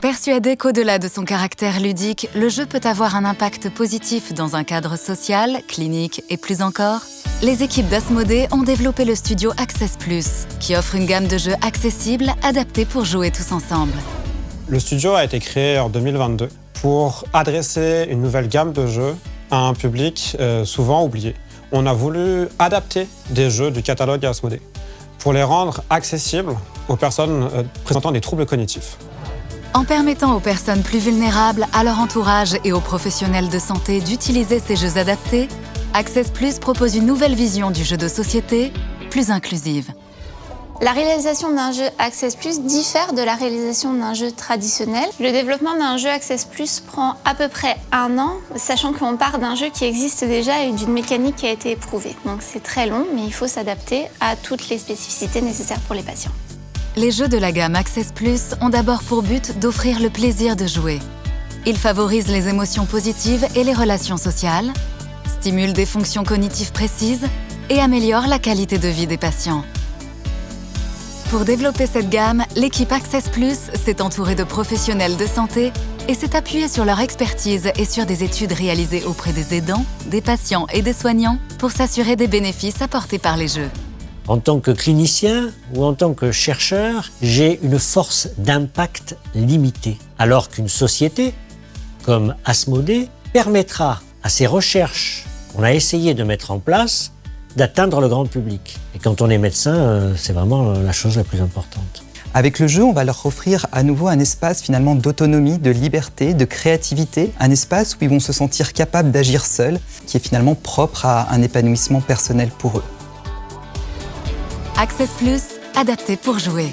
Persuadé qu'au-delà de son caractère ludique, le jeu peut avoir un impact positif dans un cadre social, clinique et plus encore, les équipes d'Asmodée ont développé le studio Access+, qui offre une gamme de jeux accessibles, adaptés pour jouer tous ensemble. Le studio a été créé en 2022 pour adresser une nouvelle gamme de jeux à un public souvent oublié. On a voulu adapter des jeux du catalogue Asmodée pour les rendre accessibles aux personnes présentant des troubles cognitifs. En permettant aux personnes plus vulnérables, à leur entourage et aux professionnels de santé d'utiliser ces jeux adaptés, Access+ propose une nouvelle vision du jeu de société, plus inclusive. La réalisation d'un jeu Access+ diffère de la réalisation d'un jeu traditionnel. Le développement d'un jeu Access+ prend à peu près 1 an, sachant qu'on part d'un jeu qui existe déjà et d'une mécanique qui a été éprouvée. Donc c'est très long, mais il faut s'adapter à toutes les spécificités nécessaires pour les patients. Les jeux de la gamme Access+ ont d'abord pour but d'offrir le plaisir de jouer. Ils favorisent les émotions positives et les relations sociales, stimulent des fonctions cognitives précises et améliorent la qualité de vie des patients. Pour développer cette gamme, l'équipe Access+ s'est entourée de professionnels de santé et s'est appuyée sur leur expertise et sur des études réalisées auprès des aidants, des patients et des soignants pour s'assurer des bénéfices apportés par les jeux. En tant que clinicien ou en tant que chercheur, j'ai une force d'impact limitée, alors qu'une société, comme Asmodée, permettra à ces recherches qu'on a essayé de mettre en place d'atteindre le grand public. Et quand on est médecin, c'est vraiment la chose la plus importante. Avec le jeu, on va leur offrir à nouveau un espace finalement d'autonomie, de liberté, de créativité, un espace où ils vont se sentir capables d'agir seuls, qui est finalement propre à un épanouissement personnel pour eux. Access+, adapté pour jouer.